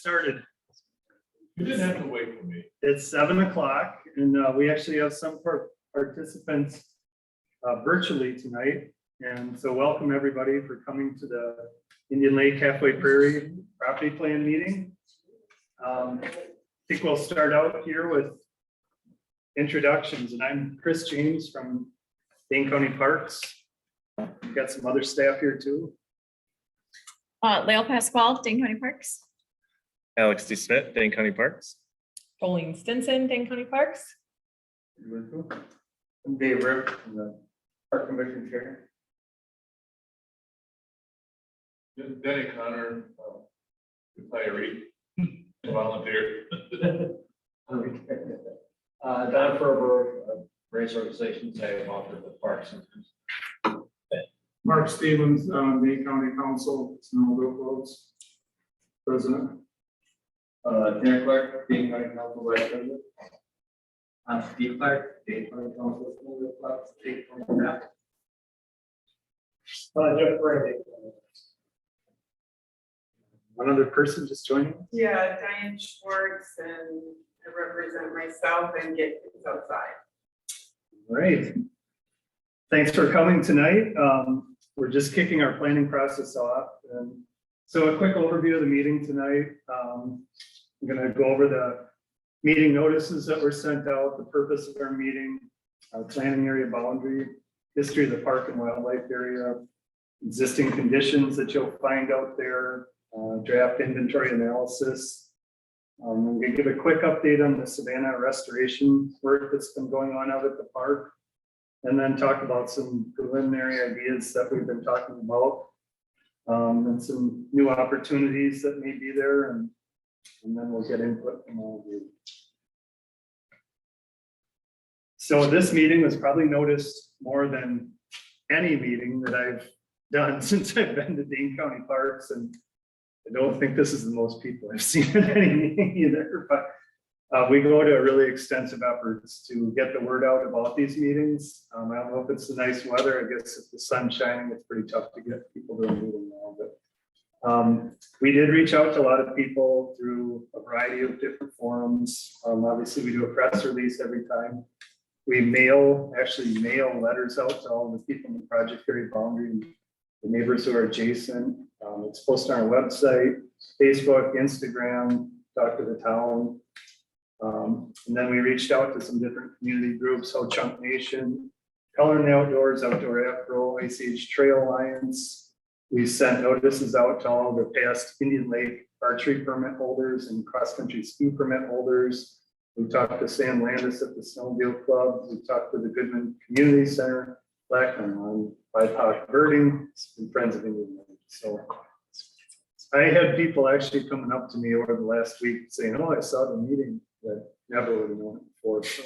Started. You didn't have to wait for me. It's 7 o'clock and we actually have some participants virtually tonight. And so welcome everybody for coming to the Indian Lake Halfway Prairie property plan meeting. I think we'll start out here with introductions, and I'm Chris James from Dane County Parks. We've got some other staff here too. Lael Pasquale, Dane County Parks. Alex D. Smith, Dane County Parks. Colleen Stinson, Dane County Parks. I'm Dave Rip from the Park Commission Chair. Denny Connor, retiree, volunteer. Don Ferber, race organizations, I have authored the parks. Mark Stevens, Dane County Council, Snowmobile Clubs, President. Dan Clark, Dane County Council Vice President. I'm Steve Clark, Dane County Council, Snowmobile Clubs, Dane County Staff. Jeff Prairie. One other person just joining. Yeah, Diane Schwartz, and I represent myself and get kids outside. Great. Thanks for coming tonight. We're just kicking our planning process off. And so a quick overview of the meeting tonight. I'm going to go over the meeting notices that were sent out, the purpose of our meeting, our planning area boundary, history of the park and wildlife area, existing conditions that you'll find out there, draft inventory analysis. I'm going to give a quick update on the Savannah restoration work that's been going on out at the park, and then talk about some preliminary ideas that we've been talking about, and some new opportunities that may be there, and then we'll get input from all of you. So this meeting was probably noticed more than any meeting that I've done since I've been to Dane County Parks, and I don't think this is the most people I've seen at any meeting either, but we go to really extensive efforts to get the word out about these meetings. I don't know if it's the nice weather. I guess if the sun's shining, it's pretty tough to get people to a meeting now. But we did reach out to a lot of people through a variety of different forums. Obviously, we do a press release every time. We actually mail letters out to all the people in the project area boundary and the neighbors who are adjacent. It's posted on our website, Facebook, Instagram, talk to the town. And then we reached out to some different community groups, Ho Chunk Nation, Color in the Outdoors, Outdoor Afro, Ice Age Trail Alliance. We sent notices out to all the past Indian Lake archery permit holders and cross-country ski permit holders. We talked to Sam Landis at the Snowmobile Club. We talked to the Goodman Community Center, Blackman on BIPOC birding, and Friends of Indian Lake. So I had people actually coming up to me over the last week saying, "Oh, I saw the meeting," that never would have known it before. So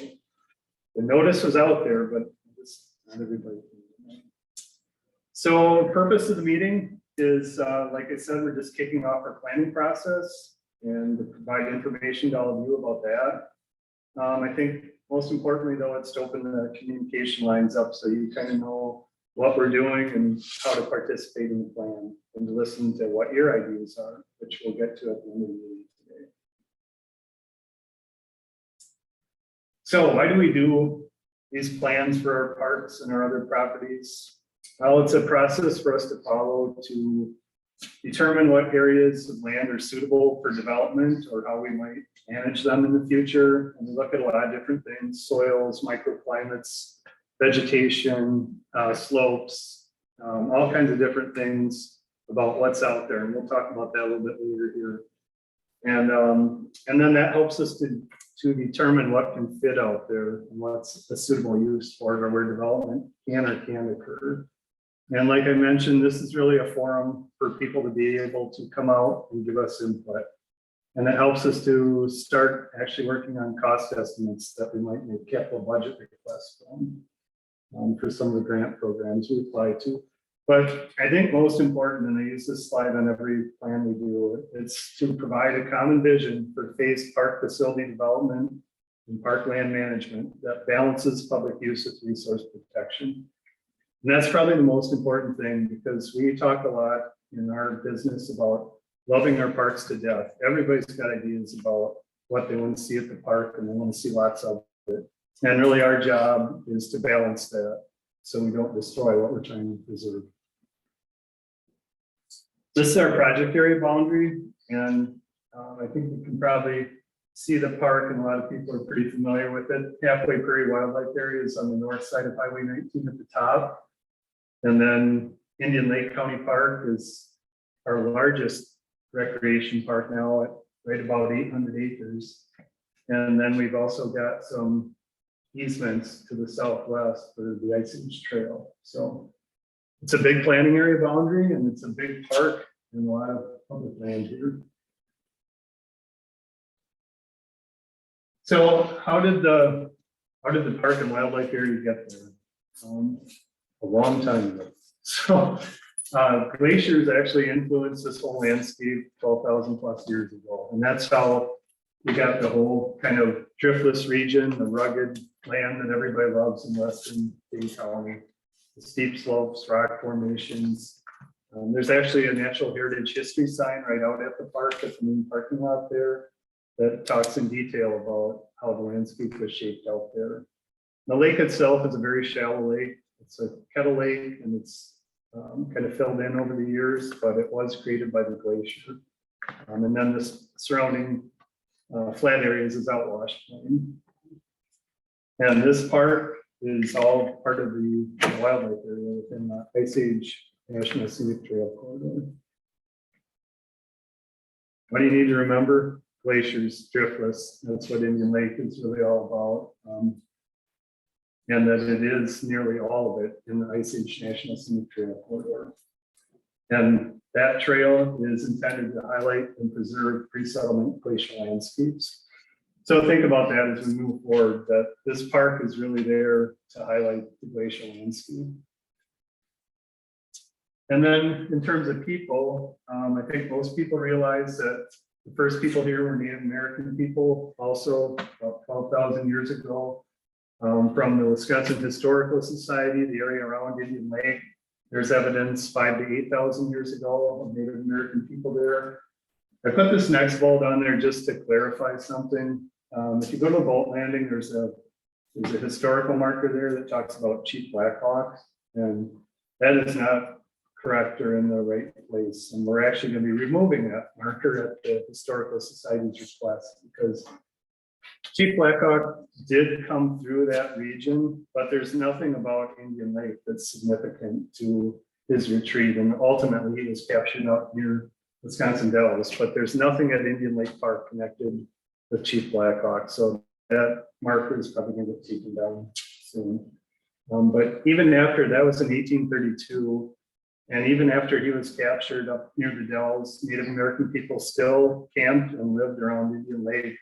the notice was out there, but just not everybody. So the purpose of the meeting is, like I said, we're just kicking off our planning process and to provide information to all of you about that. I think most importantly, though, it's to open the communication lines up so you kind of know what we're doing and how to participate in the plan, and to listen to what your ideas are, which we'll get to at the end of the meeting today. So why do we do these plans for our parks and our other properties? Well, it's a process for us to follow to determine what areas of land are suitable for development or how we might manage them in the future. And we look at a lot of different things: soils, microclimates, vegetation, slopes, all kinds of different things about what's out there. And we'll talk about that a little bit later here. And then that helps us to determine what can fit out there and what's a suitable use for it, or where development can occur. And like I mentioned, this is really a forum for people to be able to come out and give us input. And it helps us to start actually working on cost estimates that we might make capital budget requests for some of the grant programs we apply to. But I think most important, and I use this slide on every plan we do, it's to provide a common vision for phased park facility development and parkland management that balances public use with resource protection. And that's probably the most important thing, because we talk a lot in our business about loving our parks to death. Everybody's got ideas about what they want to see at the park, and they want to see lots of it. And really our job is to balance that, so we don't destroy what we're trying to preserve. This is our project area boundary, and I think you can probably see the park, and a lot of people are pretty familiar with it. Halfway Prairie Wildlife Area is on the north side of Highway 19 at the top. And then Indian Lake County Park is our largest recreation park now at right about 800 acres. And then we've also got some easements to the southwest for the Ice Age Trail. So it's a big planning area boundary, and it's a big park and a lot of public land here. So how did the park and wildlife area get there? A long time ago. So glaciers actually influenced this whole landscape 12,000 plus years ago. And that's how we got the whole kind of driftless region, the rugged land that everybody loves in western Dane County, the steep slopes, rock formations. There's actually a natural heritage history sign right out at the park, at the main parking lot there, that talks in detail about how the landscape was shaped out there. The lake itself is a very shallow lake. It's a kettle lake, and it's kind of filled in over the years, but it was created by the glacier. And then the surrounding flat areas is outwash plain. And this park is all part of the wildlife area within the Ice Age National Scenic Trail Corridor. What do you need to remember? Glaciers, driftless. That's what Indian Lake is really all about. And that it is nearly all of it in the Ice Age National Scenic Trail Corridor. And that trail is intended to highlight and preserve pre-settlement glacial landscapes. So think about that as we move forward, that this park is really there to highlight the glacial landscape. And then in terms of people, I think most people realize that the first people here were Native American people, also about 12,000 years ago. From the Wisconsin Historical Society, the area around Indian Lake, there's evidence 5,000 to 8,000 years ago of Native American people there. I put this next bolt on there just to clarify something. If you go to the boat landing, there's a historical marker there that talks about Chief Blackhawk, and that is not correct or in the right place. And we're actually going to be removing that marker at the Historical Society's request, because Chief Blackhawk did come through that region, but there's nothing about Indian Lake that's significant to his retreat. And ultimately he was captured out near Wisconsin Dells, but there's nothing at Indian Lake Park connected with Chief Blackhawk. So that marker is probably going to get taken down soon. But even after that was in 1832, and even after he was captured up near the Dells, Native American people still camped and lived around Indian Lake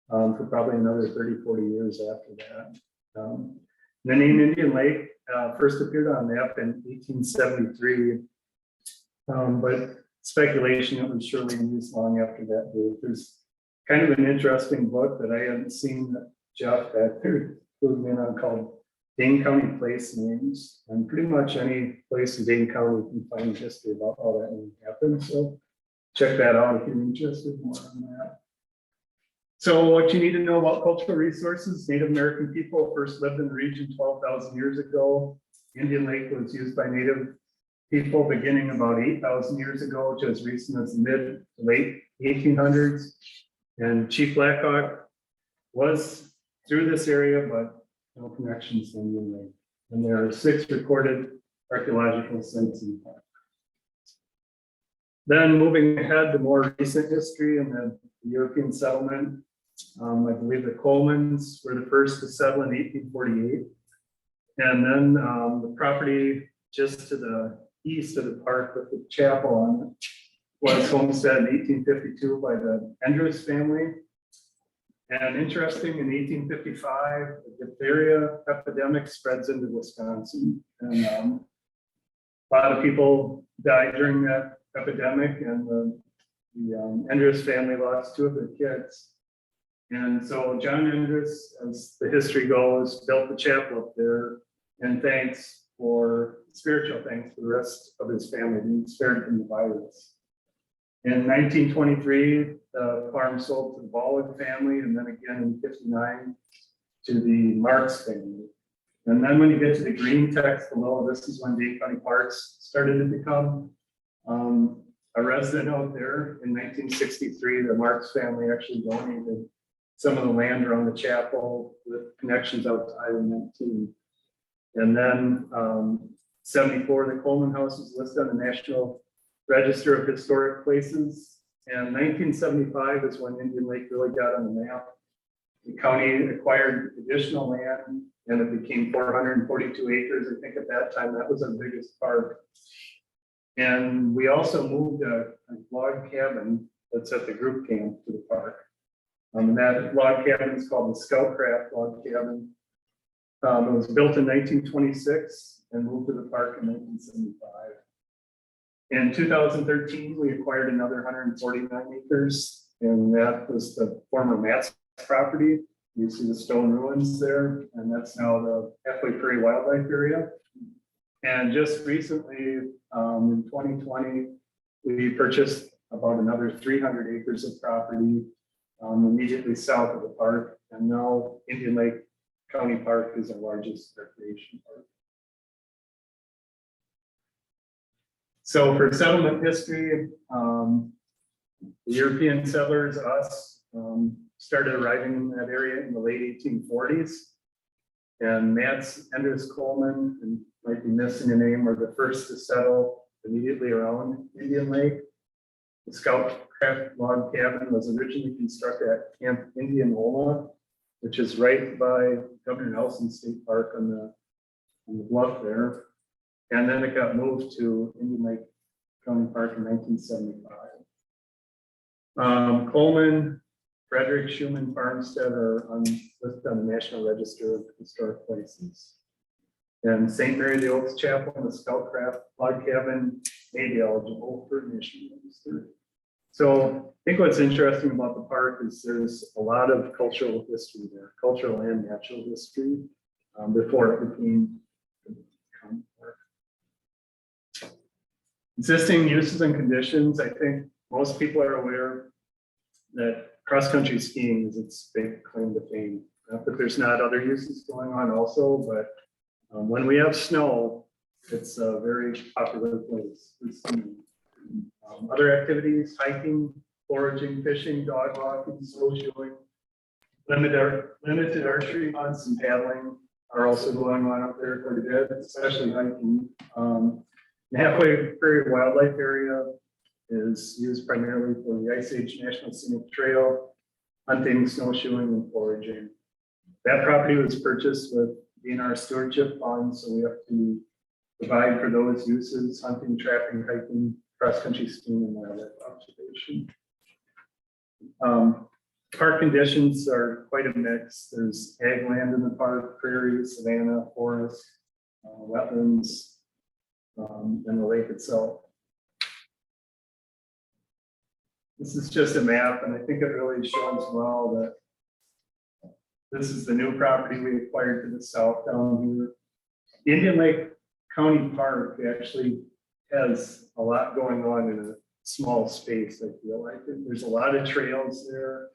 for probably another 30, 40 years after that. The name Indian Lake first appeared on a map in 1873, but speculation it was surely used long after that date. There's kind of an interesting book that I hadn't seen that Jeff back there clued me in on called Dane County Place Names, and pretty much any place in Dane County you can find history about how that name happened. So check that out if you're interested more on that. So what you need to know about cultural resources: Native American people first lived in the region 12,000 years ago. Indian Lake was used by Native people beginning about 8,000 years ago to as recent as the mid to late 1800s. And Chief Blackhawk was through this area, but no connections to Indian Lake. And there are 6 recorded archaeological sites in the park. Then moving ahead to more recent history and the European settlement, I believe the Colemans were the first to settle in 1848. And then the property just to the east of the park with the chapel on it was homesteaded in 1852 by the Endres family. And interesting, in 1855, the diphtheria epidemic spreads into Wisconsin. And a lot of people died during that epidemic, and the Endres family lost 2 of their kids. And so John Endres, as the history goes, built the chapel up there, and spiritual thanks for the rest of his family being spared from the virus. In 1923, the farm sold to the Ballard family, and then again in 59 to the Marks family. And then when you get to the green text below, this is when Dane County Parks started to become a resident out there. In 1963, the Marks family actually donated some of the land around the chapel with connections out to Highway 19. And then 74, the Coleman House was listed on the National Register of Historic Places. And 1975 is when Indian Lake really got on the map. The county acquired additional land and it became 442 acres. I think at that time, that was our biggest park. And we also moved a log cabin that's at the group camp to the park. And that log cabin is called the Scoutcraft Log Cabin. It was built in 1926 and moved to the park in 1975. In 2013, we acquired another 149 acres, and that was the former Matt's property. You see the stone ruins there, and that's now the Halfway Prairie Wildlife Area. And just recently, in 2020, we purchased about another 300 acres of property immediately south of the park, and now Indian Lake County Park is our largest recreation park. So for settlement history, the European settlers, us, started arriving in that area in the late 1840s. And Nance Enders Coleman, and might be missing a name, were the first to settle immediately around Indian Lake. The Scoutcraft Log Cabin was originally constructed at Camp Indianola, which is right by Governor Nelson State Park on the bluff there. And then it got moved to Indian Lake County Park in 1975. Coleman, Frederick, Schumann, Farmstead are listed on the National Register of Historic Places. And St. Mary of the Oaks Chapel and the Scoutcraft Log Cabin may be eligible for admission register. So I think what's interesting about the park is there's a lot of cultural history there, cultural and natural history, before it became a county park. Existing uses and conditions, I think most people are aware that cross-country skiing is its big claim to fame. Not that there's not other uses going on also, but when we have snow, it's a very popular place for skiing. Other activities, hiking, foraging, fishing, dog walking, snowshoeing, limited archery hunts and paddling are also going on up there quite a bit, especially hiking. The Halfway Prairie Wildlife Area is used primarily for the Ice Age National Scenic Trail, hunting, snowshoeing, and foraging. That property was purchased with DNR stewardship funds, so we have to provide for those uses: hunting, trapping, hiking, cross-country skiing, and wildlife observation. Park conditions are quite a mix. There's ag land in the park, prairie, savanna, forest, wetlands, and the lake itself. This is just a map, and I think it really shows well that this is the new property we acquired to the south down here. Indian Lake County Park actually has a lot going on in a small space. I feel like there's a lot of trails there.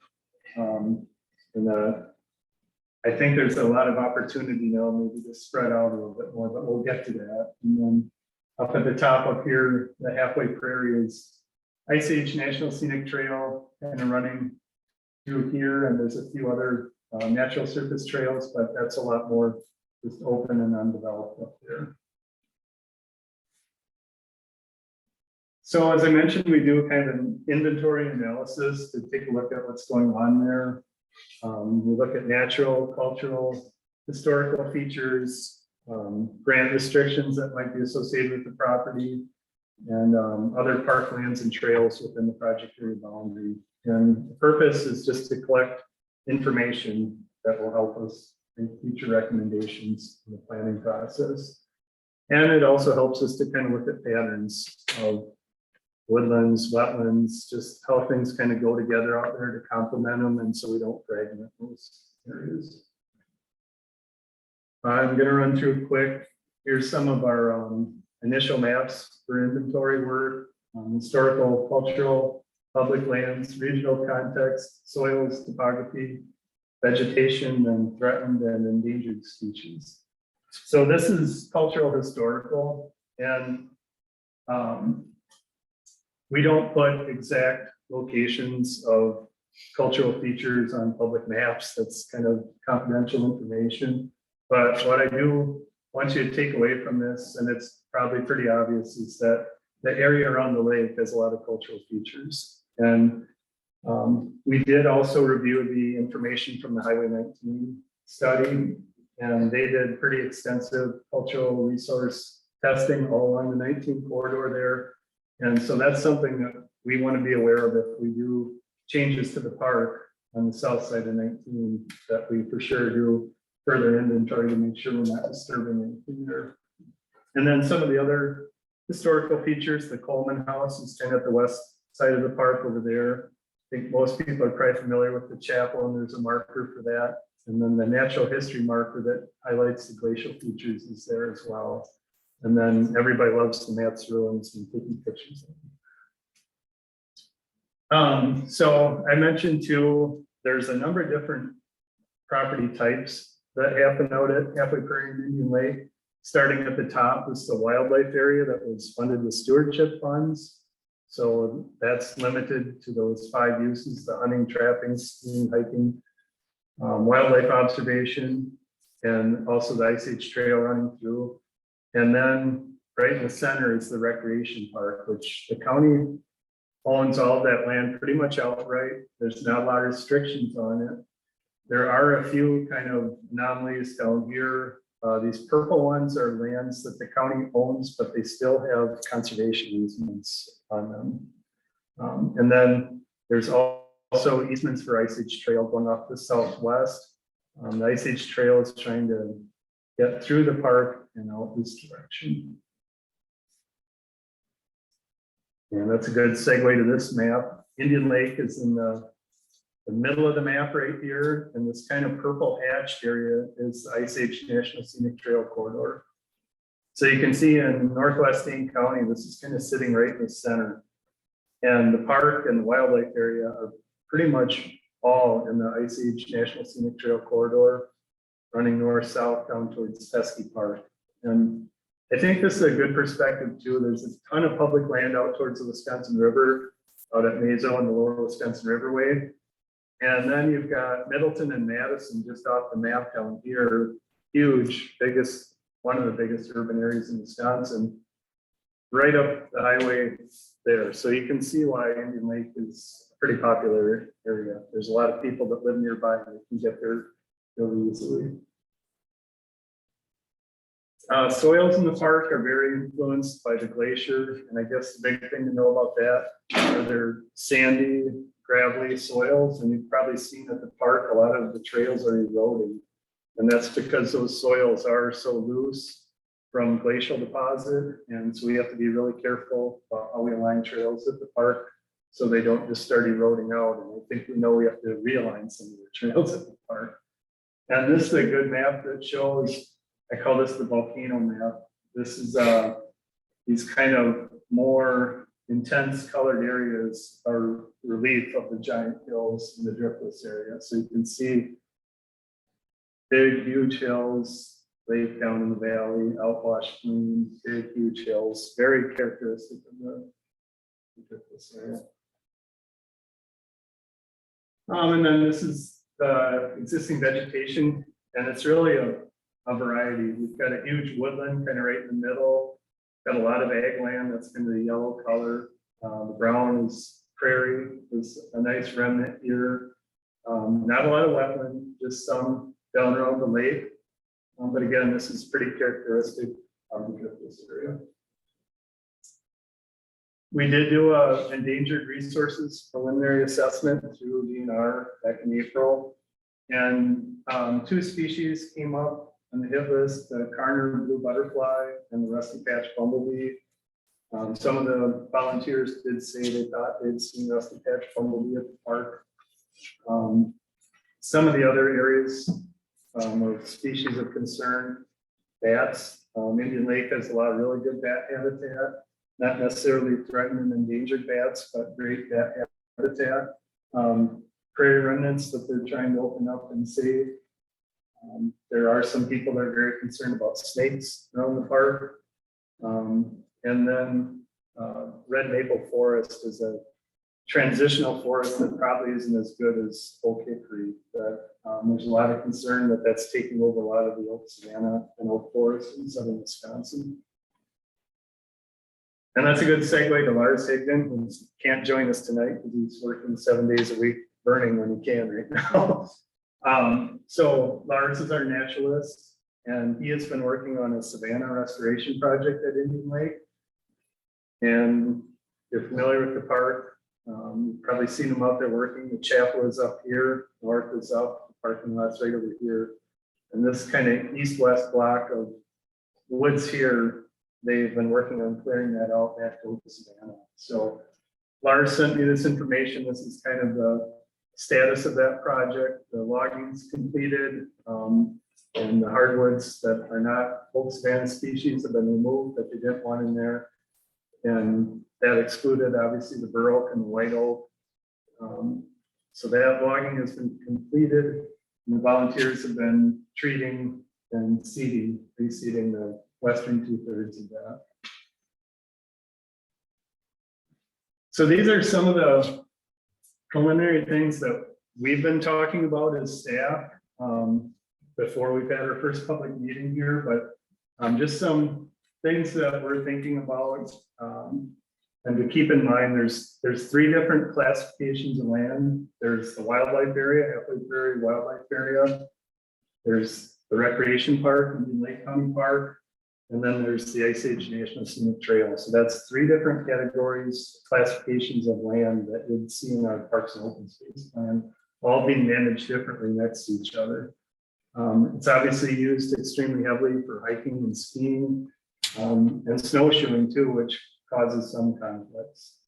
I think there's a lot of opportunity now maybe to spread out a little bit more, but we'll get to that. And then up at the top up here, the Halfway Prairie is Ice Age National Scenic Trail kind of running through here, and there's a few other natural surface trails, but that's a lot more just open and undeveloped up there. So as I mentioned, we do kind of an inventory analysis to take a look at what's going on there. We look at natural, cultural, historical features, grant restrictions that might be associated with the property, and other parklands and trails within the project area boundary. And the purpose is just to collect information that will help us make future recommendations in the planning process. And it also helps us to kind of look at patterns of woodlands, wetlands, just how things kind of go together out there to complement them, and so we don't fragment those areas. I'm going to run through quick. Here's some of our initial maps for inventory work. historical, cultural, public lands, regional context, soils, topography, vegetation, and threatened and endangered species. So this is cultural historical, and we don't put exact locations of cultural features on public maps. That's kind of confidential information. But what I do want you to take away from this, and it's probably pretty obvious, is that the area around the lake has a lot of cultural features. And we did also review the information from the Highway 19 study, and they did pretty extensive cultural resource testing all along the 19 corridor there. And so that's something that we want to be aware of if we do changes to the park on the south side of 19, that we for sure do further inventory to make sure we're not disturbing anything there. And then some of the other historical features, the Coleman House is kind of at the west side of the park over there. I think most people are probably familiar with the chapel, and there's a marker for that. And then the natural history marker that highlights the glacial features is there as well. And then everybody loves the Matt's ruins and taking pictures of them. So I mentioned too, there's a number of different property types that happen out at Halfway Prairie and Indian Lake. Starting at the top is the wildlife area that was funded with stewardship funds. So that's limited to those 5 uses: the hunting, trapping, skiing, hiking, wildlife observation, and also the Ice Age Trail running through. And then right in the center is the recreation park, which the county owns all of that land pretty much outright. There's not a lot of restrictions on it. There are a few kind of anomalies down here. These purple ones are lands that the county owns, but they still have conservation easements on them. And then there's also easements for Ice Age Trail going off the southwest. The Ice Age Trail is trying to get through the park and out this direction. And that's a good segue to this map. Indian Lake is in the middle of the map right here, and this kind of purple hatched area is the Ice Age National Scenic Trail Corridor. So you can see in Northwest Dane County, this is kind of sitting right in the center. And the park and the wildlife area are pretty much all in the Ice Age National Scenic Trail Corridor, running north-south down towards Teskey Park. And I think this is a good perspective too. There's a ton of public land out towards the Wisconsin River, out at Mazo and the Lower Wisconsin Riverway. And then you've got Middleton and Madison just off the map down here, huge, one of the biggest urban areas in Wisconsin, right up the highway there. So you can see why Indian Lake is a pretty popular area. There's a lot of people that live nearby and they can get there really easily. Soils in the park are very influenced by the glacier, and I guess the big thing to know about that are their sandy, gravelly soils, and you've probably seen at the park a lot of the trails are eroding, and that's because those soils are so loose from glacial deposit, and so we have to be really careful about how we align trails at the park so they don't just start eroding out. And I think we know we have to realign some of the trails at the park. And this is a good map that shows, I call this the volcano map. This is these kind of more intense colored areas are relief of the giant hills in the Driftless area. So you can see big, huge hills laid down in the valley, outwash clean, big, huge hills, very characteristic of the Driftless area. And then this is the existing vegetation, and it's really a variety. We've got a huge woodland kind of right in the middle, got a lot of ag land that's kind of the yellow color. The brown is prairie, is a nice remnant here. Not a lot of wetland, just some down around the lake. But again, this is pretty characteristic of the Driftless area. We did do a endangered resources preliminary assessment through DNR back in April. And 2 species came up on the hit list, the Carner blue butterfly and the rusty patch bumblebee. Some of the volunteers did say they thought they'd seen rusty patch bumblebee at the park. Some of the other areas of species of concern, bats. Indian Lake has a lot of really good bat habitat. not necessarily threatened and endangered bats, but great bat habitat. Prairie remnants that they're trying to open up and save. There are some people that are very concerned about snakes around the park. And then red maple forest is a transitional forest that probably isn't as good as oak hickory. But there's a lot of concern that that's taking over a lot of the oak savanna and oak forest in southern Wisconsin. And that's a good segue to Lars Higdon, who can't join us tonight because he's working 7 days a week, burning when he can right now. So Lars is our naturalist, and he has been working on a savanna restoration project at Indian Lake. And if you're familiar with the park, you've probably seen him out there working. The chapel is up here, north is up, the parking lot's right over here. And this kind of east-west block of woods here, they've been working on clearing that out back to the savanna. So Lars sent me this information. This is kind of the status of that project. The logging's completed, and the hardwoods that are not oak savanna species have been removed that they didn't want in there. And that excluded obviously the bur oak and the white oak. So that logging has been completed, and the volunteers have been treating and seeding, reseeding the western 2/3 of that. So these are some of the preliminary things that we've been talking about as staff before we've had our first public meeting here, but just some things that we're thinking about. And to keep in mind, there's 3 different classifications of land. There's the wildlife area, Halfway Prairie Wildlife Area. There's the recreation park, Indian Lake County Park. And then there's the Ice Age National Scenic Trail. So that's 3 different categories, classifications of land that you'd see in our Parks and Open Space Plan, all being managed differently next to each other. It's obviously used extremely heavily for hiking and skiing, and snowshoeing too, which causes some conflicts.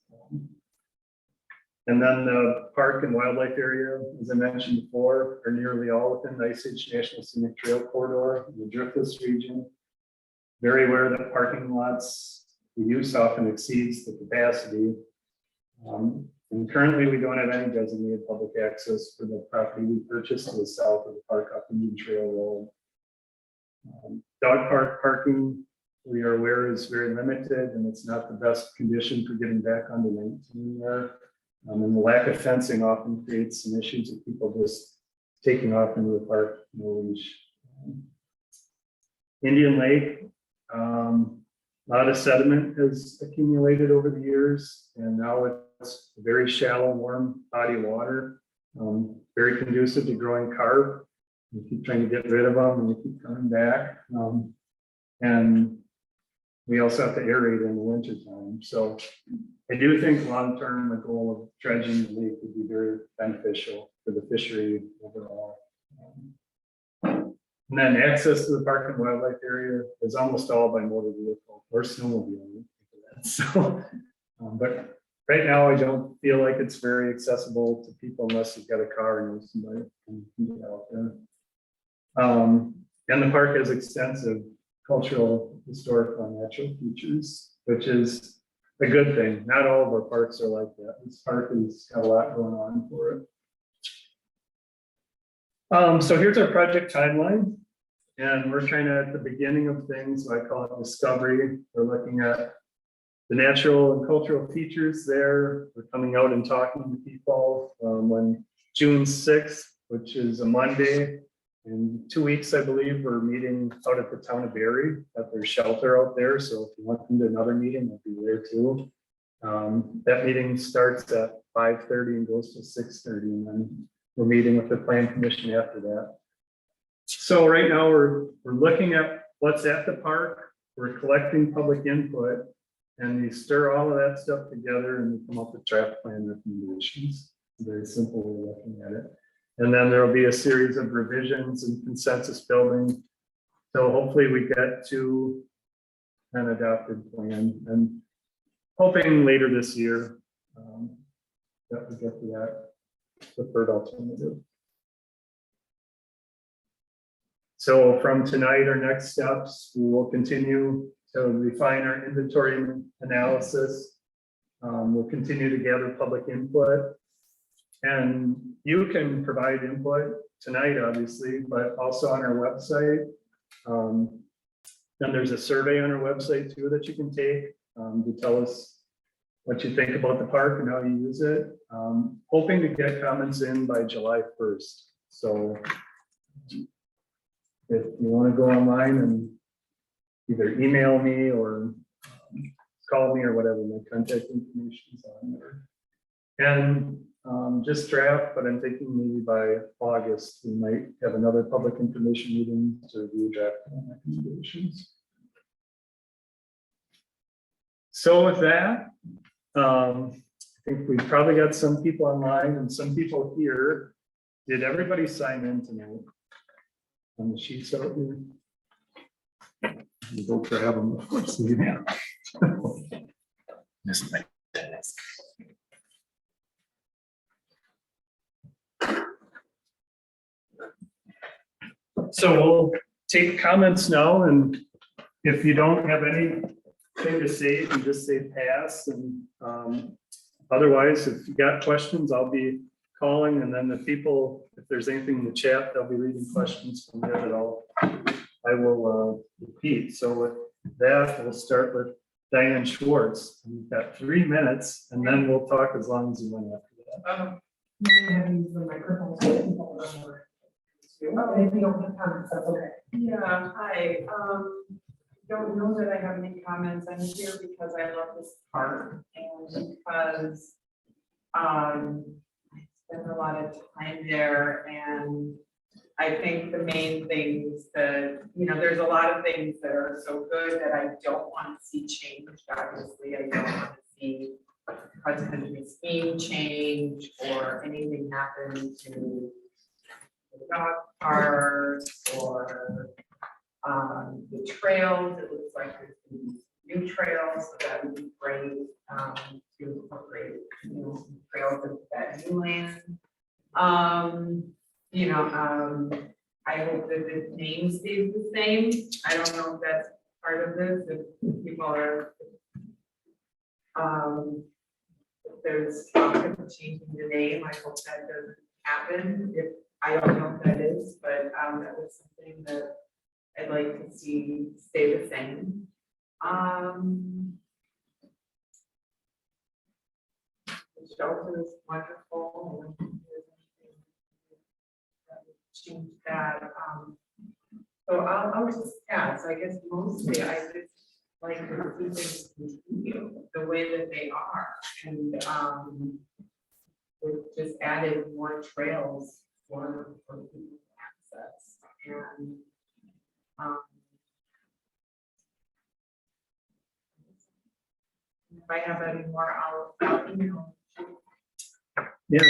And then the park and wildlife area, as I mentioned before, are nearly all within the Ice Age National Scenic Trail corridor, the Driftless region. Very aware that parking lots, the use often exceeds the capacity. And currently we don't have any designated public access for the property we purchased to the south of the park up Indian Trail Road. Dog park parking, we are aware is very limited, and it's not the best condition for getting back onto 19 there. And the lack of fencing often creates some issues of people just taking off into the park, no leash. Indian Lake, a lot of sediment has accumulated over the years, and now it's very shallow, warm body of water, very conducive to growing carp. We keep trying to get rid of them, and they keep coming back. And we also have to aerate in the winter time. So I do think long-term, the goal of dredging the lake would be very beneficial for the fishery overall. And then access to the park and wildlife area is almost all by motor vehicle or snowmobile. So, but right now I don't feel like it's very accessible to people unless you've got a car and somebody can get out there. And the park has extensive cultural, historical, and natural features, which is a good thing. Not all of our parks are like that. This park has got a lot going on for it. So here's our project timeline, and we're kind of at the beginning of things. So I call it discovery. We're looking at the natural and cultural features there. We're coming out and talking to people on June 6th, which is a Monday. In 2 weeks, I believe, we're meeting out at the town of Barrie at their shelter out there. So if you want to come to another meeting, I'll be there too. That meeting starts at 5:30 and goes to 6:30, and then we're meeting with the plan commission after that. So right now we're looking at what's at the park. We're collecting public input, and we stir all of that stuff together and we come up with draft plan recommendations. Very simple way of looking at it. And then there will be a series of revisions and consensus building. So hopefully we get to an adopted plan, and hoping later this year that we get to that preferred alternative. So from tonight, our next steps, we will continue to refine our inventory analysis. We'll continue to gather public input. And you can provide input tonight, obviously, but also on our website. Then there's a survey on our website too that you can take to tell us what you think about the park and how you use it. Hoping to get comments in by July 1st. So if you want to go online and either email me or call me or whatever, my contact information is on there. And just draft, but I'm thinking maybe by August, we might have another public information meeting to review draft recommendations. So with that, I think we've probably got some people online and some people here. Did everybody sign in tonight? On the sheets out here? You go grab them before it's leaving. So we'll take comments now, and if you don't have anything to say, you can just say pass, and otherwise, if you got questions, I'll be calling, and then the people, if there's anything in the chat, they'll be reading questions from there that I will repeat. So with that, we'll start with Diane Schwartz. We've got 3 minutes, and then we'll talk as long as you want after that. Yeah, hi, don't know that I have any comments. I'm here because I love this park and because I spend a lot of time there, and I think the main things that, there's a lot of things that are so good that I don't want to see changed. Obviously, I don't want to see cross-country skiing change or anything happen to the dog park or the trails. It looks like there's gonna be new trails, so that would be great to incorporate some trails into that new land. I hope that the name stays the same. I don't know if that's part of this, if people are if there's talk of changing the name. I hope that doesn't happen. If I don't know if that is, but that was something that I'd like to see stay the same. The shelter is wonderful. Change that. So I'll just pass. I guess mostly I just like to see things continue the way that they are, and we've just added more trails for people to access. And if I have any more, I'll email. Yeah,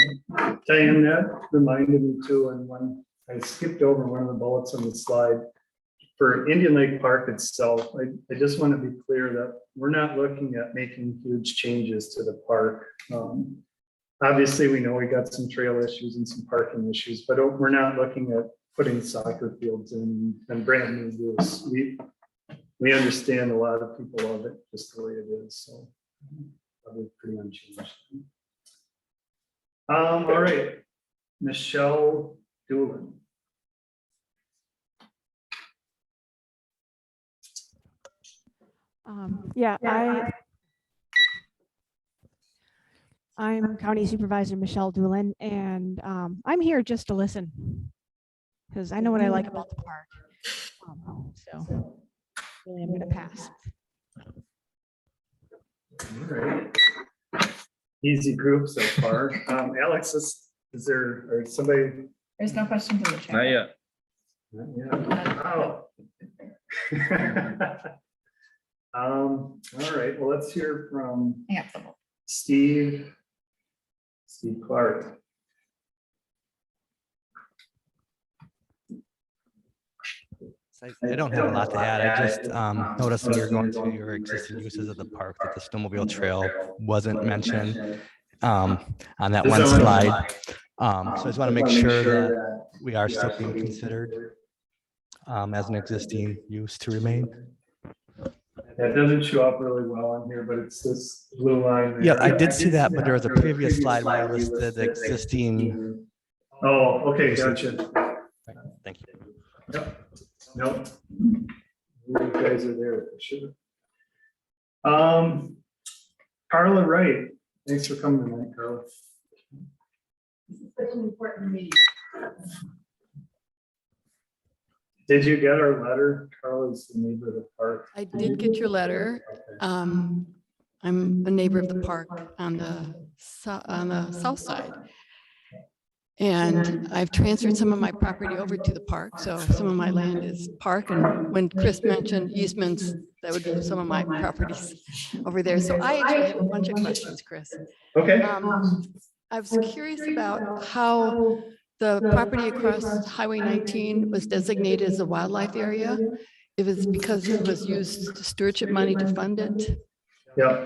Diane, that reminded me too, and when I skipped over one of the bullets on the slide, for Indian Lake Park itself, I just want to be clear that we're not looking at making huge changes to the park. Obviously, we know we got some trail issues and some parking issues, but we're not looking at putting soccer fields in and brand new roofs. We understand a lot of people love it just the way it is, so probably pretty unchanged. All right, Michelle Doolin. I'm County Supervisor Michelle Doolin, and I'm here just to listen because I know what I like about the park. So really, I'm going to pass. All right. Easy group so far. Alex, is there or somebody? There's no questions in the chat. Not yet. Oh. All right, well, let's hear from Hang up the vote. Steve Clark. I don't have a lot to add. I just noticed when you're going through your existing uses of the park that the snowmobile trail wasn't mentioned on that one slide. So I just want to make sure that we are still being considered as an existing use to remain. That doesn't show up really well on here, but it's this blue line. there. Yeah, I did see that, but there was a previous slide where you listed existing. Oh, okay, gotcha. Thank you. Yep. Nope. You guys are there, sure. Carla Wright, thanks for coming tonight, Carla. This is such an important meeting. Did you get our letter? Carla's the neighbor of the park. I did get your letter. Okay. I'm a neighbor of the park on the south side. And I've transferred some of my property over to the park, so some of my land is park. And when Chris mentioned easements, that would be some of my properties over there. So I actually have a bunch of questions, Chris. Okay. I was curious about how the property across Highway 19 was designated as a wildlife area. If it's because it was used stewardship money to fund it. Yeah.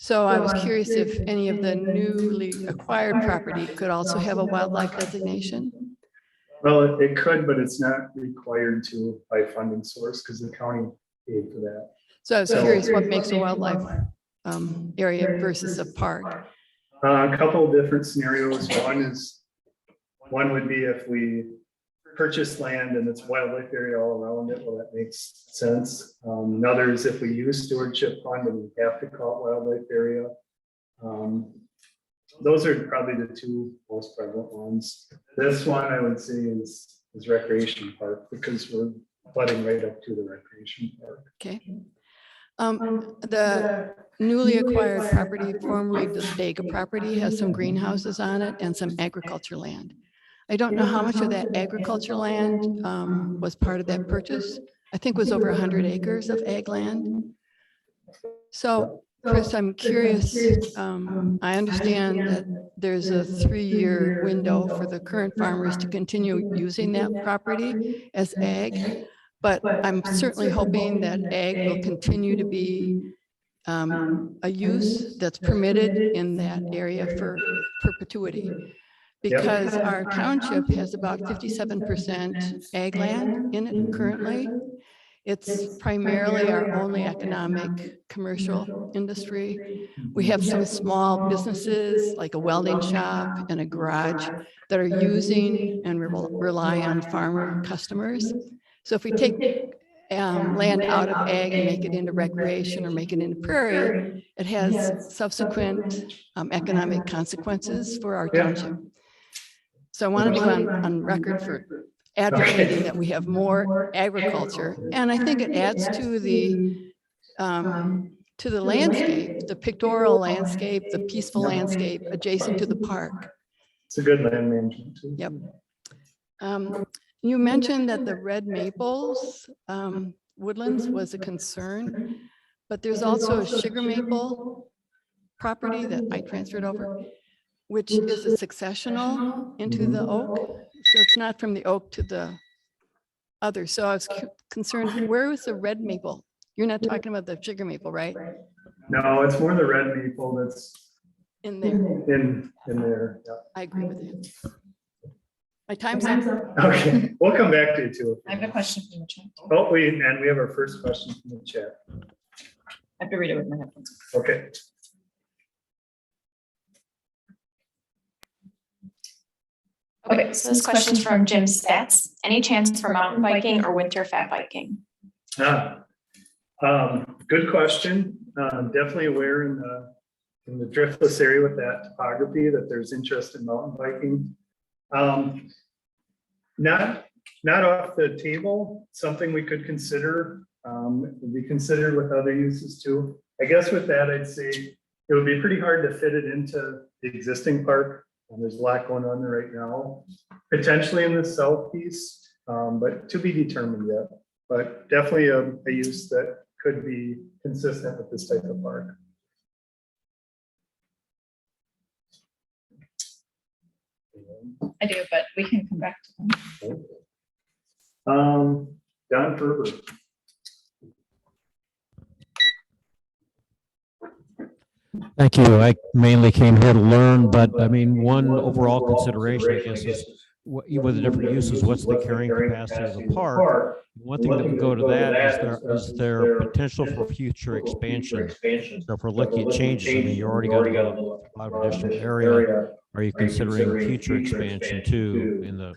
So I was curious if any of the newly acquired property could also have a wildlife designation. Well, it could, but it's not required to by funding source because the county paid for that. So I was curious what makes a wildlife area versus a park. A couple of different scenarios. One would be if we purchase land and it's wildlife area all around it, well, that makes sense. Another is if we use stewardship fund and we have to call it wildlife area. Those are probably the two most prevalent ones. This one I would say is recreation park because we're butting right up to the recreation park. Okay. The newly acquired property, formerly the Vega property, has some greenhouses on it and some agriculture land. I don't know how much of that agriculture land was part of that purchase. I think it was over 100 acres of ag land. So, Chris, I'm curious. I understand that there's a 3-year window for the current farmers to continue using that property as ag. But I'm certainly hoping that ag will continue to be a use that's permitted in that area for perpetuity. Because our township has about 57% ag land in it currently. It's primarily our only economic commercial industry. We have some small businesses like a welding shop and a garage that are using and rely on farmer customers. So if we take land out of ag and make it into recreation or make it into prairie, it has subsequent economic consequences for our township. So I wanted to go on record for advocating that we have more agriculture. And I think it adds to the landscape, the pictorial landscape, the peaceful landscape adjacent to the park. It's a good land management too. Yep. You mentioned that the red maples woodlands was a concern, but there's also a sugar maple property that I transferred over, which is a successional into the oak. So it's not from the oak to the other. So I was concerned, where was the red maple? You're not talking about the sugar maple, right? No, it's more the red maple that's In there. in there. Yeah. I agree with you. My time's up. Okay, we'll come back to you too. I have a question from the chat. Oh, we have our first question from the chat. I have to read it with my headphones. Okay. Okay, so this question's from Jim Stats. Any chance for mountain biking or winter fat biking? Good question. Definitely aware in the Driftless area with that topography that there's interest in mountain biking. Not off the table, something we could consider, would be considered with other uses too. I guess with that, I'd say it would be pretty hard to fit it into the existing park. And there's a lot going on there right now, potentially in the south piece, but to be determined yet. But definitely a use that could be consistent with this type of park. I do, but we can come back to them. Don Ferber. Thank you. I mainly came here to learn, but I mean, one overall consideration, I guess, is with the different uses, what's the carrying capacity of the park? One thing that would go to that is there potential for future expansion. So if we're looking at changes, I mean, you already got a lot of additional area. Are you considering future expansion too in the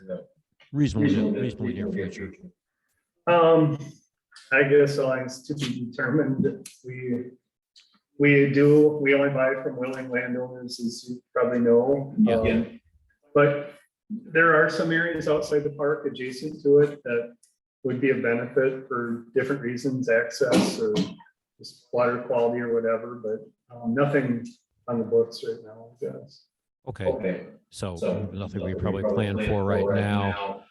reasonably near future? I guess it's to be determined. We only buy from willing landowners, as you probably know. Yeah. But there are some areas outside the park adjacent to it that would be a benefit for different reasons, access or just water quality or whatever, but nothing on the books right now, I guess. Okay, so nothing we probably plan for right now.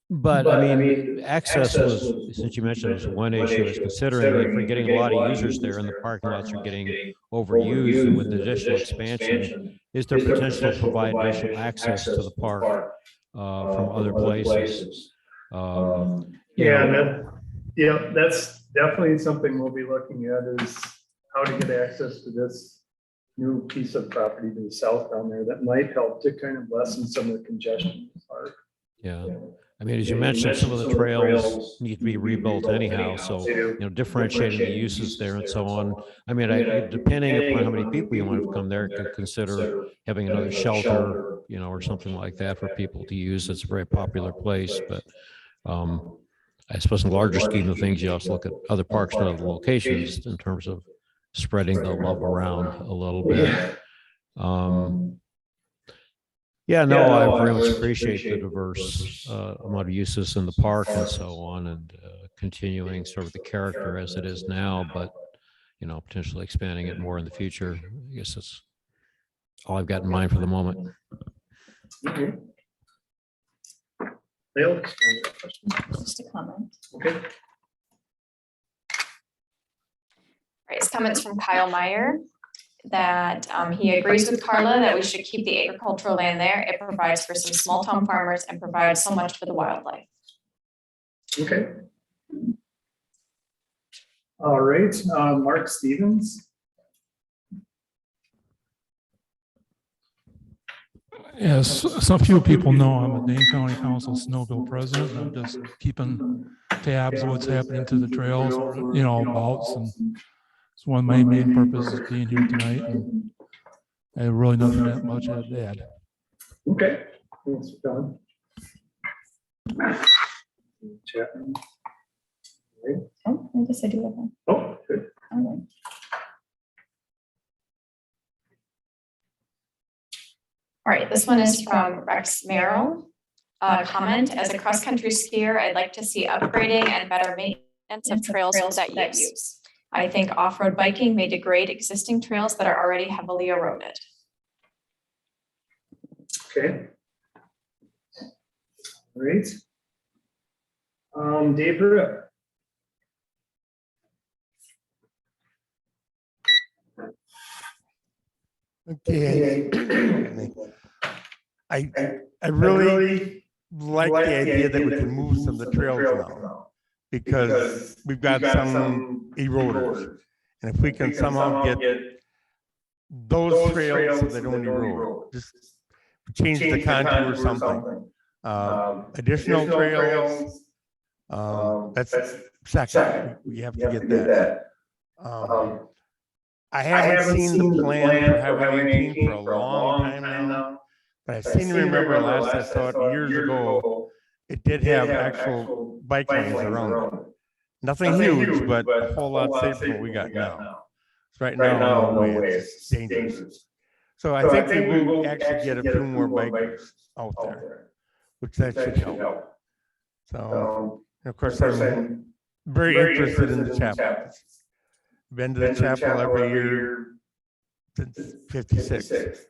But I mean, access was, since you mentioned, it was one issue. I was considering if we're getting a lot of users there and the parking lots are getting overused, and with additional expansion, is there potential to provide additional access to the park from other places? That's definitely something we'll be looking at, is how to get access to this new piece of property to the south down there that might help to kind of lessen some of the congestion in the park. Yeah. I mean, as you mentioned, some of the trails need to be rebuilt anyhow, so, differentiating the uses there and so on. I mean, depending upon how many people you want to come there, could consider having another shelter, or something like that for people to use. It's a very popular place, but I suppose in the larger scheme of things, you also look at other parks and other locations in terms of spreading the love around a little bit. I very much appreciate the diverse amount of uses in the park and so on, and continuing sort of the character as it is now, but potentially expanding it more in the future. I guess that's all I've got in mind for the moment. Just a comment. Okay. All right, it's comments from Kyle Meyer that he agrees with Carla that we should keep the agricultural land there. It provides for some small town farmers and provides so much for the wildlife. Okay. All right, Mark Stevens. Yes, some few people know I'm a Dane County Council Snowmobile president. I'm just keeping tabs of what's happening to the trails, bouts, and it's one of my main purposes being here tonight. And I have really nothing that much to add. Okay, thanks for coming. Chapman. Right. Oh, I guess I do have one. Oh, good. All right. All right, this one is from Rex Merrill. Comment, as a cross-country skier, I'd like to see upgrading and better maintenance of trails that use. I think off-road biking may degrade existing trails that are already heavily eroded. Okay. All right. Dave Ruda. Okay. I really like the idea that we can move some of the trails now, because we've got some eroders. And if we can somehow get those trails so they don't erode, just change the contour or something. Additional trails, that's second. We have to get that. I haven't seen the plan for Highway 19 for a long time now, but I seem to remember last I saw it years ago, it did have actual bike lanes around it. Nothing huge, but a whole lot safer than what we got now. So right now, no way, it's dangerous. So I think we will actually get a few more bikers out there, which that should help. So, of course, I'm very interested in the chapel. Been to the chapel every year since '56,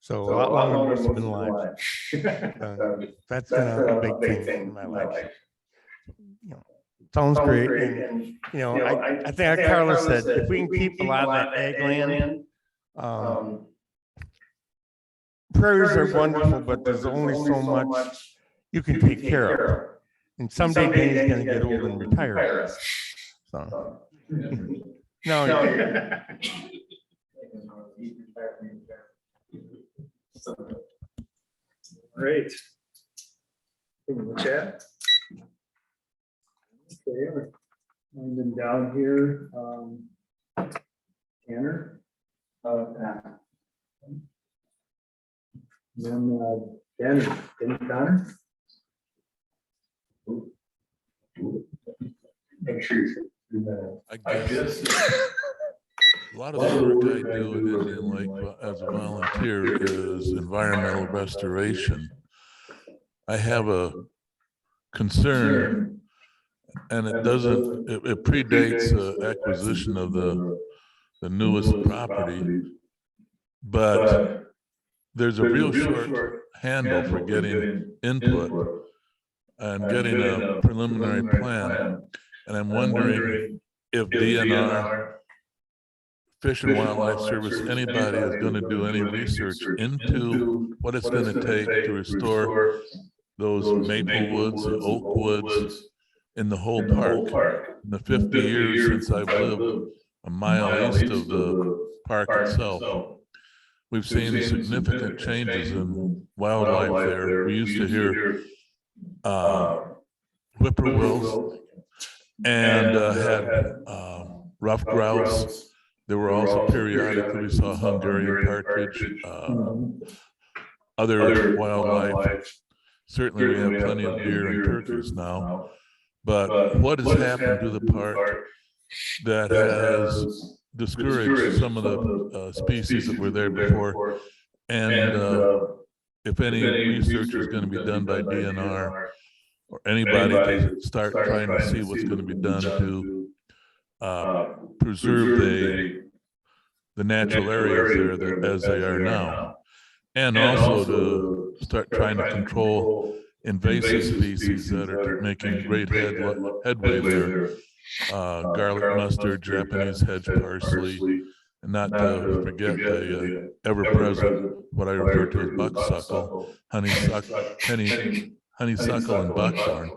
so a lot longer than most have been alive. That's been a big thing in my life. Sounds great, and I think like Carla said, if we can keep a lot of that ag land, prairies are wonderful, but there's only so much you can take care of, and someday Dane's going to get old and retire. So. No. Great. In the chat. Okay, we're winding down here. Tanner. Then Dane Connor. Make sure you do that. I guess a lot of the work I do at Indian Lake as a volunteer is environmental restoration. I have a concern, and it predates acquisition of the newest property, but there's a real short handle for getting input and getting a preliminary plan. And I'm wondering if DNR, Fish and Wildlife Service, anybody is going to do any research into what it's going to take to restore those maple woods, the oak woods in the whole park. In the 50 years since I've lived a mile east of the park itself, we've seen significant changes in wildlife there. We used to hear whippoorwills and had rough grouse. There were also periodically, we saw Hungarian partridge, other wildlife. Certainly we have plenty of deer and turkeys now, but what has happened to the park that has discouraged some of the species that were there before? And if any research is going to be done by DNR or anybody to start trying to see what's going to be done to preserve the natural areas there as they are now, and also to start trying to control invasive species that are making great headway there. Garlic mustard, Japanese hedge parsley, and not to forget the ever-present, what I refer to as bucksuckle, honeysuckle and buckthorn.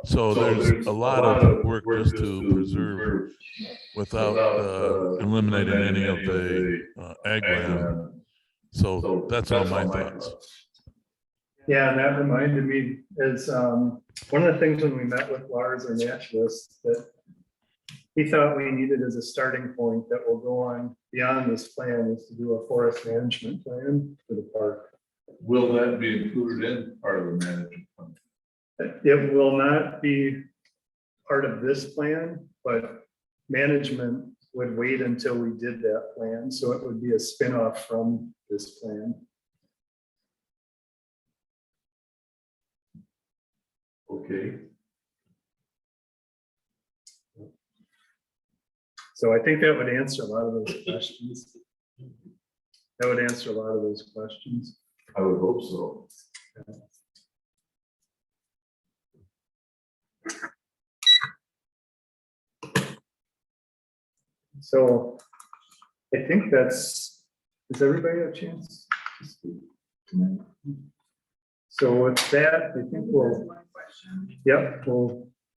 So there's a lot of work just to preserve without eliminating any of the ag land. So that's all my thoughts. Yeah, and that reminded me is one of the things when we met with Lars, our naturalist, that he thought we needed as a starting point that will go on beyond this plan is to do a forest management plan for the park. Will that be included in part of the management plan? It will not be part of this plan, but management would wait until we did that plan. So it would be a spin-off from this plan. Okay. So I think that would answer a lot of those questions. That would answer a lot of those questions. I would hope so. So I think does everybody have a chance to speak tonight? So with that, I think we'll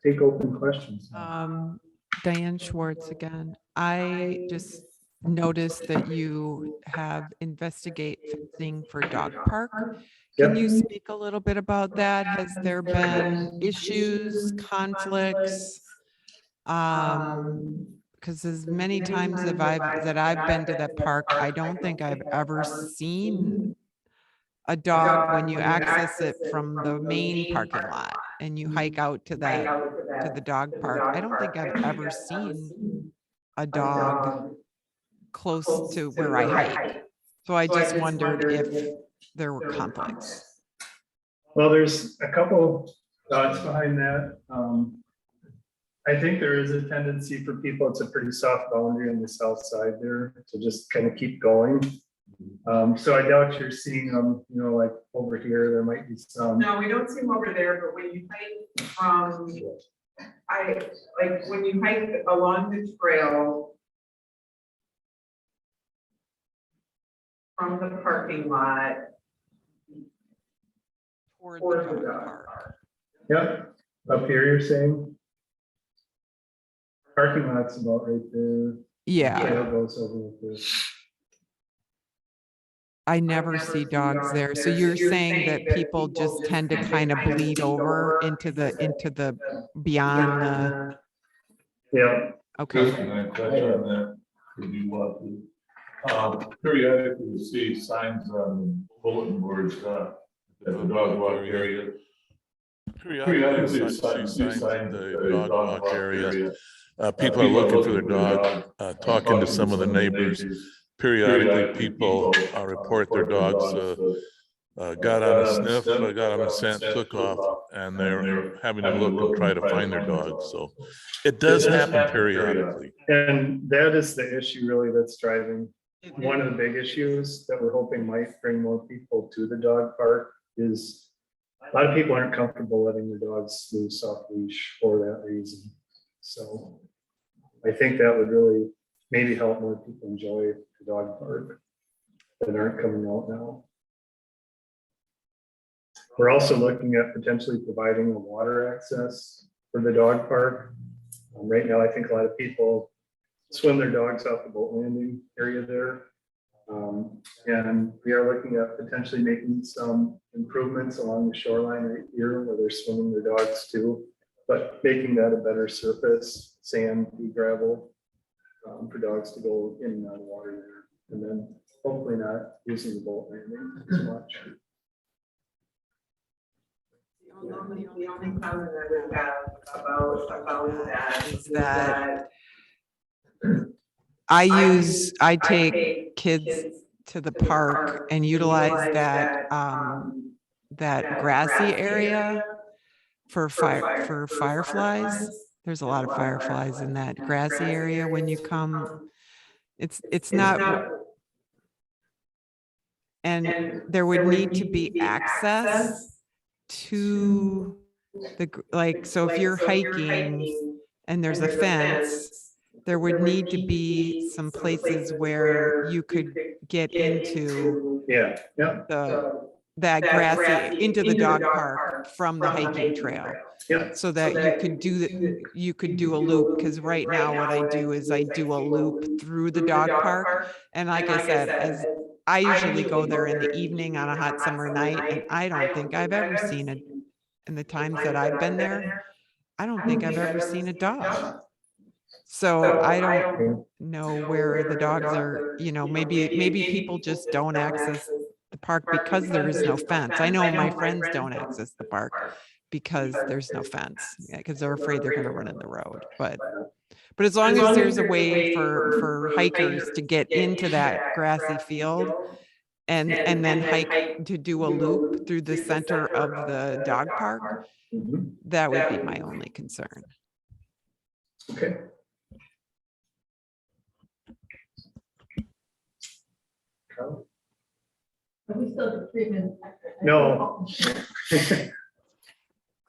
take open questions. Diane Schwartz again. I just noticed that you have investigate fencing for dog park. Can you speak a little bit about that? Has there been issues, conflicts? Because as many times that I've been to that park, I don't think I've ever seen a dog when you access it from the main parking lot and you hike out to the dog park. I don't think I've ever seen a dog close to where I hike. So I just wondered if there were conflicts. Well, there's a couple thoughts behind that. I think there is a tendency for people, it's a pretty soft boundary on the south side there to just kind of keep going. So I doubt you're seeing them, like over here, there might be some. No, we don't see them over there, but when you hike from, when you hike along the trail from the parking lot toward the dog park. Yep, up here you're saying? Parking lot's about right there. Yeah. Trail goes over with this. I never see dogs there. So you're saying that people just tend to kind of bleed over into the beyond the, Yeah. okay. Question on that, if you want to. Periodically, you see signs on bulletin boards, at the dog walk area. Periodically, you see signs in the dog walk area. People are looking for their dog, talking to some of the neighbors. Periodically, people report their dogs got on a sniff, got on a scent, took off, and they're having to look and try to find their dog. So it does happen periodically. And that is the issue really that's driving, one of the big issues that we're hoping might bring more people to the dog park is a lot of people aren't comfortable letting their dogs loose off leash for that reason. So I think that would really maybe help more people enjoy the dog park that aren't coming out now. We're also looking at potentially providing a water access for the dog park. Right now, I think a lot of people swim their dogs off the boat landing area there. And we are looking at potentially making some improvements along the shoreline right here where they're swimming their dogs too, but making that a better surface, sand, pea gravel, for dogs to go in and out of water there. And then hopefully not using the boat landing as much. The only comment I would have about that Is that I take kids to the park and utilize that that grassy area for fireflies. There's a lot of fireflies in that grassy area when you come. It's not, and there would need to be access to the, like, so if you're hiking and there's a fence, there would need to be some places where you could get into that grassy, into the dog park from the hiking trail. So that you could do a loop, because right now what I do is I do a loop through the dog park. And like I said, as I usually go there in the evening on a hot summer night, and I don't think I've ever seen it in the times that I've been there. I don't think I've ever seen a dog. So I don't know where the dogs are, you know, maybe people just don't access the park because there is no fence. I know my friends don't access the park because there's no fence, because they're afraid they're going to run in the road. But as long as there's a way for hikers to get into that grassy field and then hike to do a loop through the center of the dog park, that would be my only concern. Okay. Are we still the treatment? No.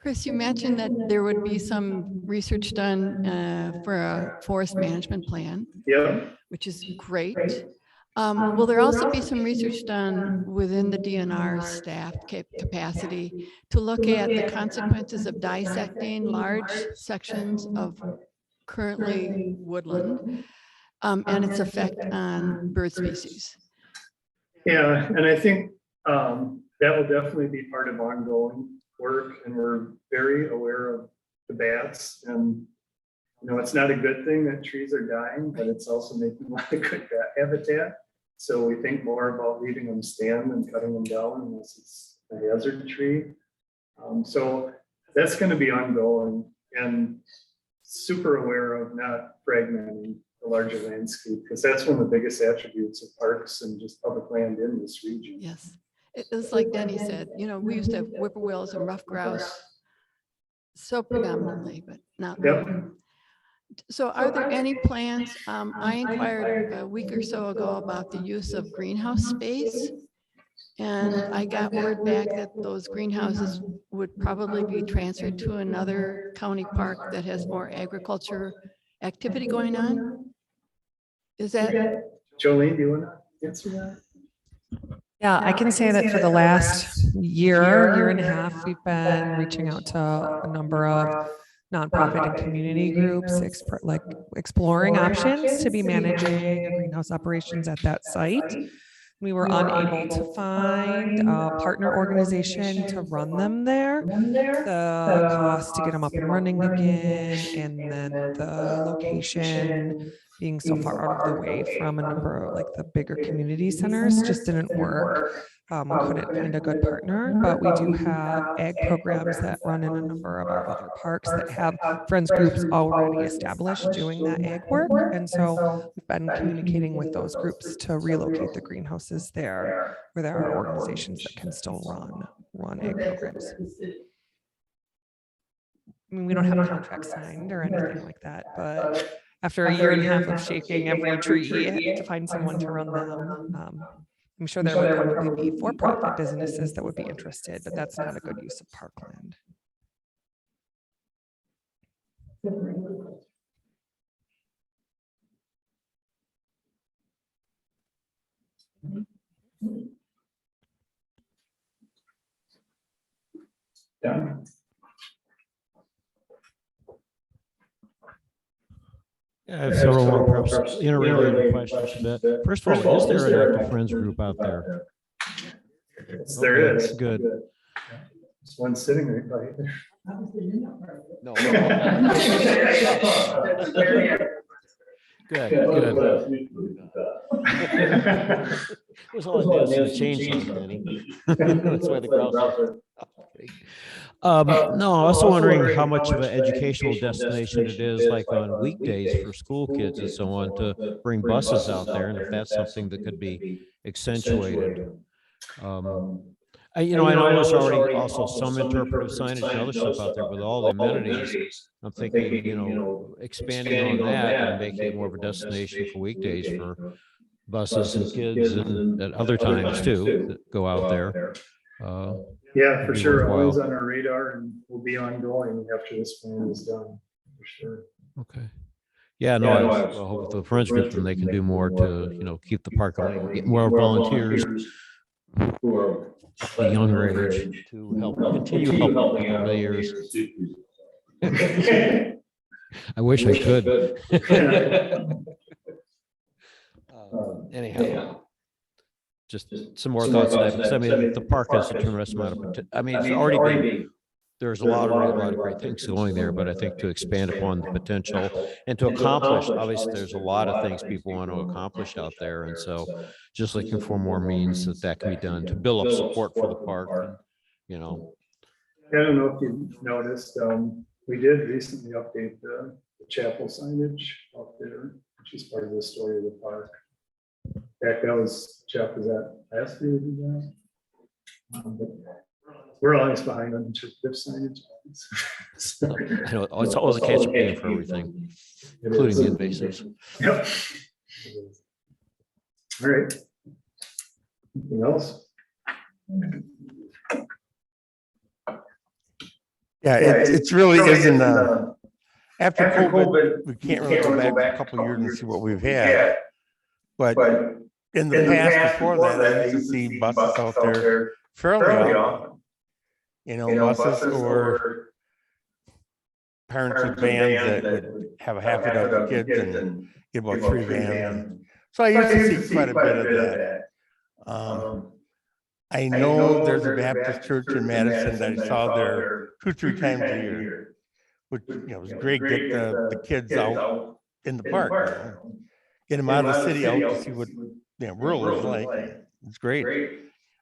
Chris, you mentioned that there would be some research done for a forest management plan. Yeah. Which is great. Will there also be some research done within the DNR staff capacity to look at the consequences of dissecting large sections of currently woodland and its effect on bird species? Yeah, and I think that will definitely be part of ongoing work, and we're very aware of the bats. And you know, it's not a good thing that trees are dying, but it's also making a lot of good bat habitat. So we think more about leaving them stand than cutting them down unless it's a hazard tree. So that's going to be ongoing, and super aware of not fragmenting the larger landscape, because that's one of the biggest attributes of parks and just public land in this region. Yes, it's like Denny said, you know, we used to have whippoorwills and rough grouse so predominantly, but not really. So are there any plans? I inquired a week or so ago about the use of greenhouse space. And I got word back that those greenhouses would probably be transferred to another county park that has more agriculture activity going on. Is that? Jolene, do you want to answer that? Yeah, I can say that for the last year and a half, we've been reaching out to a number of nonprofit and community groups, exploring options to be managing greenhouse operations at that site. We were unable to find a partner organization to run them there. The cost to get them up and running again, and then the location being so far out of the way from a number of like the bigger community centers just didn't work. We couldn't find a good partner, but we do have ag programs that run in a number of our other parks that have friends groups already established doing that ag work. And so we've been communicating with those groups to relocate the greenhouses there, where there are organizations that can still run ag programs. I mean, we don't have a contract signed or anything like that, but after a year and a half of shaking every tree to find someone to run them, I'm sure there would probably be for-profit businesses that would be interested, but that's not a good use of parkland. Done. I have several more perhaps interrelated questions. But first of all, is there an active friends group out there? Yes, there Okay, is. good. There's one sitting right by there. No. Good, good. It was all I did to change something, Danny. That's why the grouse are. No, I was also wondering how much of an educational destination it is, like on weekdays for school kids and so on, to bring buses out there, and if that's something that could be accentuated. I know there's already also some interpretive signage and other stuff out there with all the amenities. I'm thinking, expanding on that and making it more of a destination for weekdays for buses and kids and at other times too that go out there. Yeah, for be sure. worthwhile. Always on our radar and will be ongoing after this plan is done, for sure. Okay. Yeah, no, I hope with the friends group, then they can do more to, keep the park going, get more volunteers who are the younger age to help continue helping over the years. I wish I could. Anyhow, just some more thoughts on that, because I mean, the park has a tremendous amount of potential. I mean, it's already been, there's a lot of great things going there, but I think to expand upon the potential and to accomplish, obviously, there's a lot of things people want to accomplish out there. And so just looking for more means that can be done to build up support for the park. And, I don't know if you've noticed, we did recently update the chapel signage up there, which is part of the story of the park. In fact, that was, Jeff, was that last year we did that? But we're always behind on interpretive signage. I know it's always a catch-up game for everything, including the invasives. Yep. All right. Anything else? Yeah, it's really isn't, after COVID, we can't really go back a couple of years and see what we've had. But in the past before that, I used to see buses out there fairly often. Buses or parents with vans that would have a half a dozen kids and get about 3 vans. So I used to see quite a bit of that. I know there's a Baptist church in Madison that I saw there 2-3 times a year, which was great. Get the kids out in the park, get them out of the city out to see what rural is like. It's great.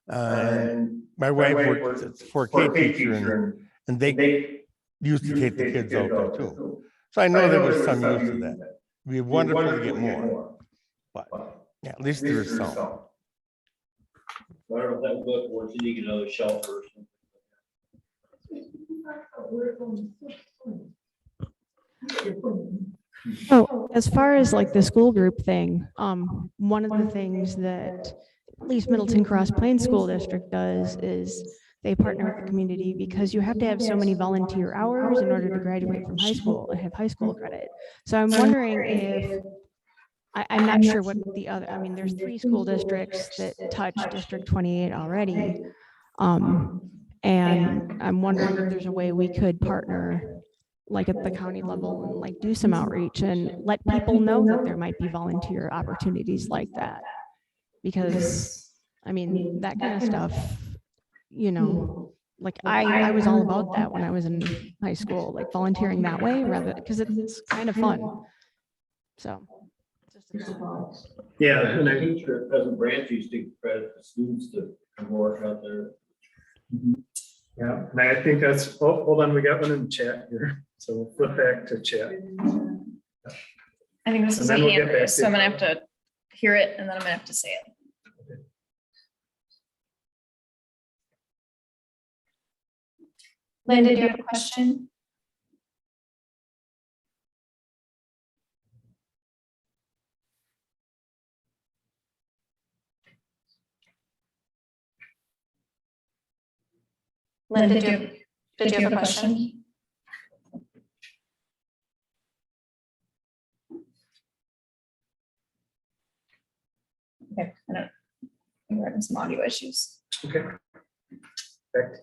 And my wife worked as a 4K teacher, and they used to take the kids out there too. So I know there was some use to that. It'd be wonderful to get more, but at least there is some. I don't know if that book wants to need another shelf or something. So as far as like the school group thing, one of the things that at least Middleton Cross Plains School District does is they partner with the community, because you have to have so many volunteer hours in order to graduate from high school and have high school credit. So I'm wondering if, I'm not sure what the other, I mean, there's 3 school districts that touch District 28 already. And I'm wondering if there's a way we could partner like at the county level and like do some outreach and let people know that there might be volunteer opportunities like that. Because I mean, that kind of stuff, you know, like I was all about that when I was in high school, like volunteering that way rather, because it's kind of fun. So. Yeah, and I, Teacher at Pleasant Branch used to credit the students to come work out there. yeah, and I think that's, oh, hold on, we got one in the chat here. So we'll flip back to chat. I think this is a And then we'll get hand back raise, to so I'm gonna you. have to hear it and then I'm gonna have to say it. Linda, do you have a question? Linda, did you have a question? Okay, I don't, we're having some audio issues. Okay. Back.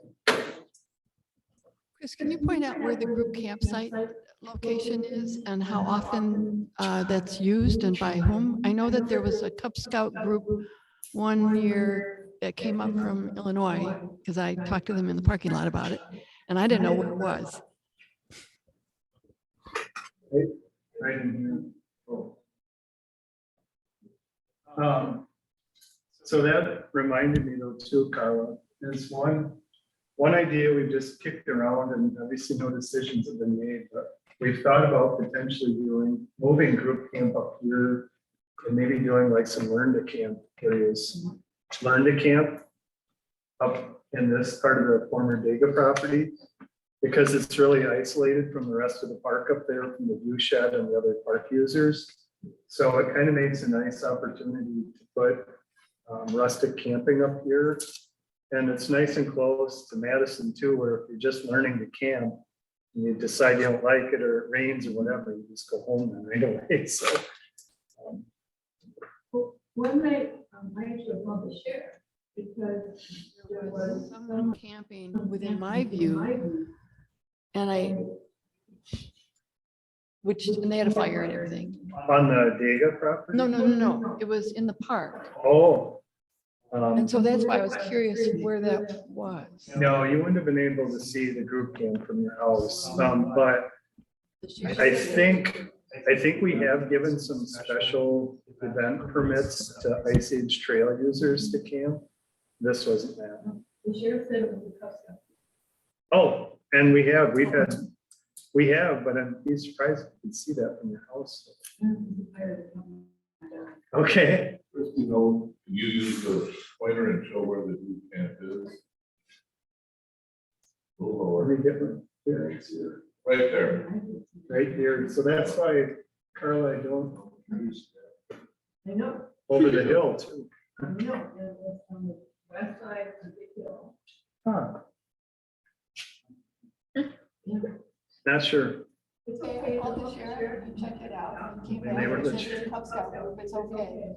Chris, can you point out where the group campsite location is and how often that's used and by whom? I know that there was a Cub Scout group one year that came up from Illinois, because I talked to them in the parking lot about it, and I didn't know where it was. Right in here. So that reminded me though too, Carla, is one idea we've just kicked around and obviously no decisions have been made, but we've thought about potentially moving group camp up here and maybe doing like some learn to camp areas. Learn to camp up in this part of the former Dega property, because it's really isolated from the rest of the park up there, from the view shed and the other park users. So it kind of makes a nice opportunity to put rustic camping up here. And it's nice and close to Madison too, where if you're just learning to camp and you decide you don't like it or it rains or whatever, you just go home then right away. So. One night, I actually want to share because There was someone camping within my view, and and they had a fire and everything. On the Dega property? No. It was in the park. Oh. And so that's why I was curious where that was. No, you wouldn't have been able to see the group camp from your house, but I think we have given some special event permits to Ice Age Trail users to camp. This wasn't that. the sheriff said it was a Cub Scout. Oh, and we have, but I'd be surprised if you could see that from your house. Okay. First, you use the pointer and show where the group camp is. Let me get my bearings here. Right there. Right here. So that's why, Carla, I don't. I know. Over the hill too. I know, and it's on the west side of the hill. Huh. Yeah. Not sure. It's okay, I'll just share it and check it out. And they were the- It's okay.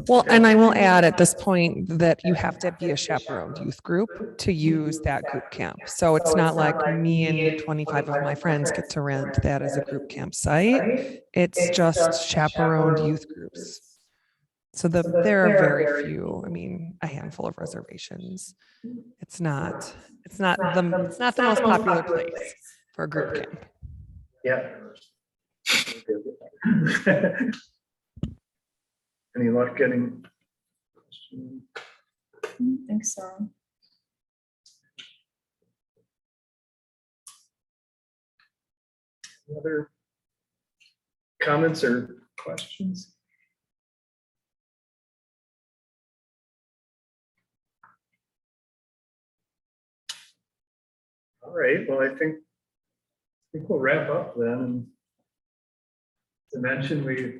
Well, and I will add at this point that you have to be a chaperoned youth group to use that group camp. So it's not like me and 25 of my friends get to rent that as a group campsite. It's just chaperoned youth groups. So there are very few, I mean, a handful of reservations. It's not the most popular place for a group camp. Yeah. Any luck getting? I think so. Other comments or questions? All right, well, I think we'll wrap up then. And to mention, we've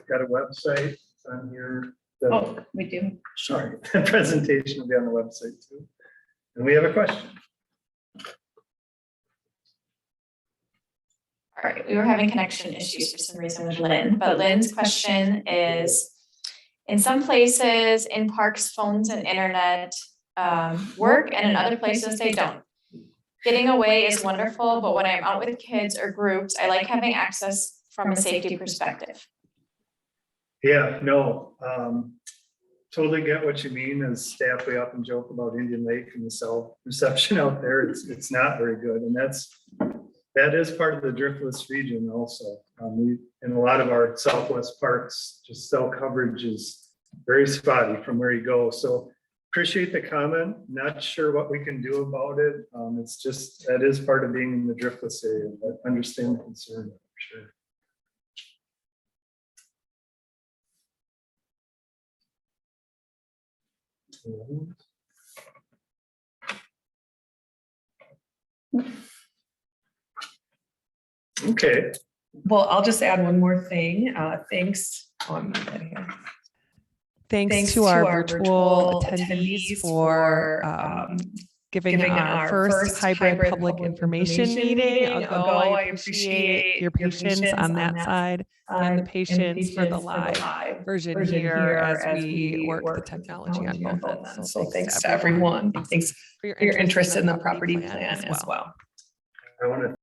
got a website on here. Oh, we do. Sorry, the presentation will be on the website too. And we have a question. All right, we were having connection issues for some reason with Lynn, but Lynn's question is, in some places in parks, phones and internet work, and in other places they don't. Getting away is wonderful, but when I'm out with kids or groups, I like having access from a safety perspective. Yeah, no. totally get what you mean as staff way up and joke about Indian Lake and the cell reception out there. It's not very good. And that is part of the Driftless region also. In a lot of our Southwest parks, just cell coverage is very spotty from where you go. So appreciate the comment. Not sure what we can do about it. It's just, that is part of being in the Driftless area, but understand the concern for sure. Okay. Well, I'll just add one more thing. Thanks. Thanks to our virtual attendees for giving our first hybrid public information meeting a go. I appreciate your patience on that side and the patience for the live version here as we work the technology on both ends. So thanks to everyone. Thanks for your interest in the property plan as well. I want to